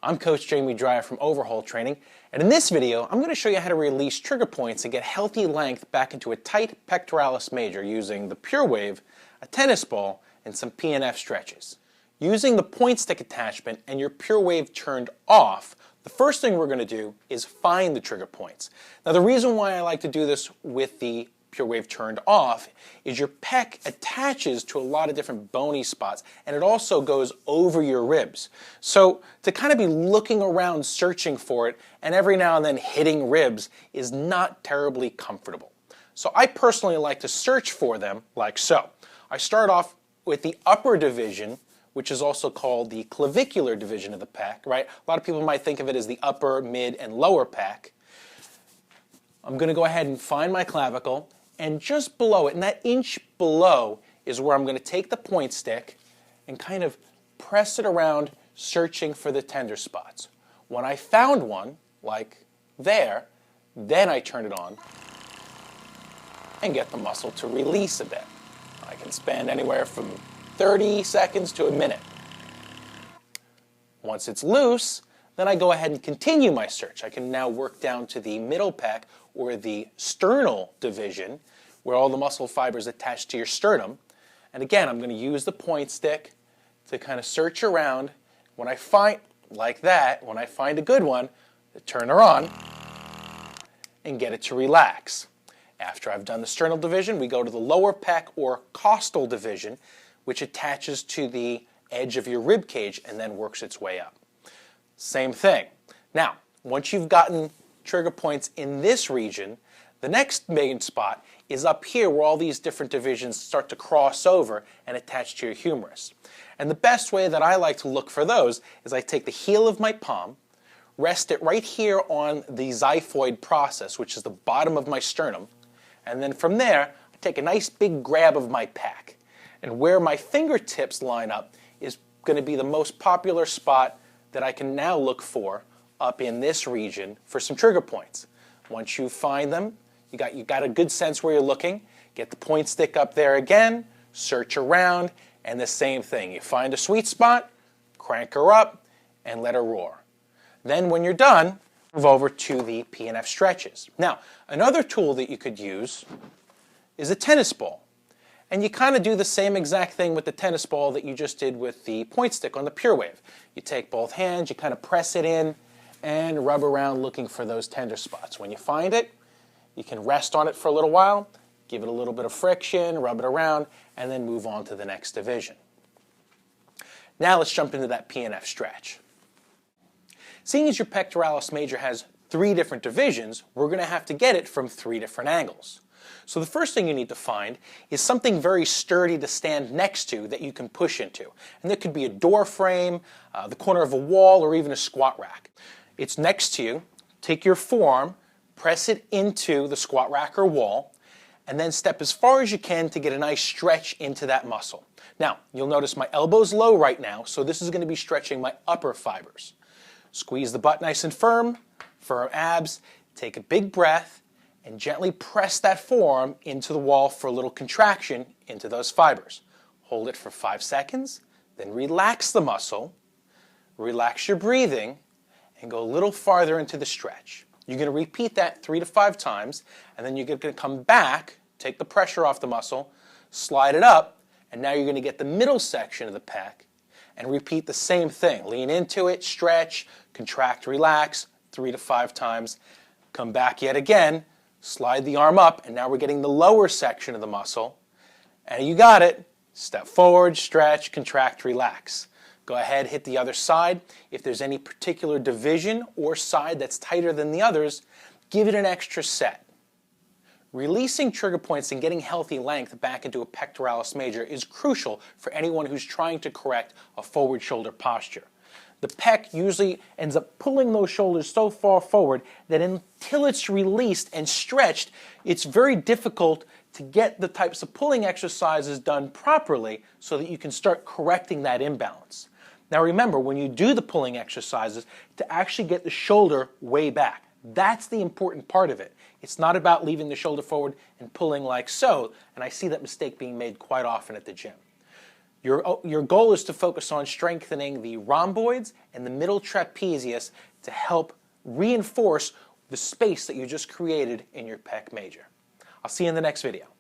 I'm Coach Jamie Dreyer from Overhaul Training, and in this video I'm going to show you how to release trigger points and get healthy length back into a tight pectoralis major using the Pure Wave, a tennis ball, and some P&F stretches. Using the point stick attachment and your Pure Wave turned off, the first thing we're going to do is find the trigger points. Now the reason why I like to do this with the Pure Wave turned off is your pec attaches to a lot of different bony spots, and it also goes over your ribs. So to kind of be looking around searching for it and every now and then hitting ribs is not terribly comfortable. So I personally like to search for them like so. I start off with the upper division, which is also called the clavicular division of the pec, right? A lot of people might think of it as the upper, mid, and lower pec. I'm going to go ahead and find my clavicle, and just below it, and that inch below, is where I'm going to take the point stick and kind of press it around, searching for the tender spots. When I found one, like there, then I turn it on and get the muscle to release a bit. I can spend anywhere from 30 seconds to a minute. Once it's loose, then I go ahead and continue my search. I can now work down to the middle pec, or the sternal division, where all the muscle fibers attach to your sternum. And again, I'm going to use the point stick to kind of search around. When I find, like that, when I find a good one, I turn her on and get it to relax. After I've done the sternal division, we go to the lower pec, or costal division, which attaches to the edge of your rib cage and then works its way up. Same thing. Now, once you've gotten trigger points in this region, the next main spot is up here where all these different divisions start to cross over and attach to your humerus. And the best way that I like to look for those is I take the heel of my palm, rest it right here on the xiphoid process, which is the bottom of my sternum, and then from there I take a nice big grab of my pec. And where my fingertips line up is going to be the most popular spot that I can now look for up in this region for some trigger points. Once you find them, you got a good sense where you're looking, get the point stick up there again, search around, and the same thing. You find a sweet spot, crank her up, and let her roar. Then when you're done, move over to the P&F stretches. Now, another tool that you could use is a tennis ball. And you kind of do the same exact thing with the tennis ball that you just did with the point stick on the Pure Wave. You take both hands, you kind of press it in, and rub around looking for those tender spots. When you find it, you can rest on it for a little while, give it a little bit of friction, rub it around, and then move on to the next division. Now let's jump into that P&F stretch. Seeing as your pectoralis major has 3 different divisions, we're going to have to get it from 3 different angles. So the first thing you need to find is something very sturdy to stand next to that you can push into. And that could be a door frame, the corner of a wall, or even a squat rack. It's next to you. Take your forearm, press it into the squat rack or wall, and then step as far as you can to get a nice stretch into that muscle. Now, you'll notice my elbow's low right now, so this is going to be stretching my upper fibers. Squeeze the butt nice and firm abs, take a big breath, and gently press that forearm into the wall for a little contraction into those fibers. Hold it for 5 seconds, then relax the muscle, relax your breathing, and go a little farther into the stretch. You're going to repeat that 3 to 5 times, and then you're going to come back, take the pressure off the muscle, slide it up, and now you're going to get the middle section of the pec, and repeat the same thing. Lean into it, stretch, contract, relax, 3 to 5 times. Come back yet again, slide the arm up, and now we're getting the lower section of the muscle. And you got it. Step forward, stretch, contract, relax. Go ahead, hit the other side. If there's any particular division or side that's tighter than the others, give it an extra set. Releasing trigger points and getting healthy length back into a pectoralis major is crucial for anyone who's trying to correct a forward shoulder posture. The pec usually ends up pulling those shoulders so far forward that until it's released and stretched, it's very difficult to get the types of pulling exercises done properly so that you can start correcting that imbalance. Now remember, when you do the pulling exercises, to actually get the shoulder way back. That's the important part of it. It's not about leaving the shoulder forward and pulling like so, and I see that mistake being made quite often at the gym. Your goal is to focus on strengthening the rhomboids and the middle trapezius to help reinforce the space that you just created in your pec major. I'll see you in the next video.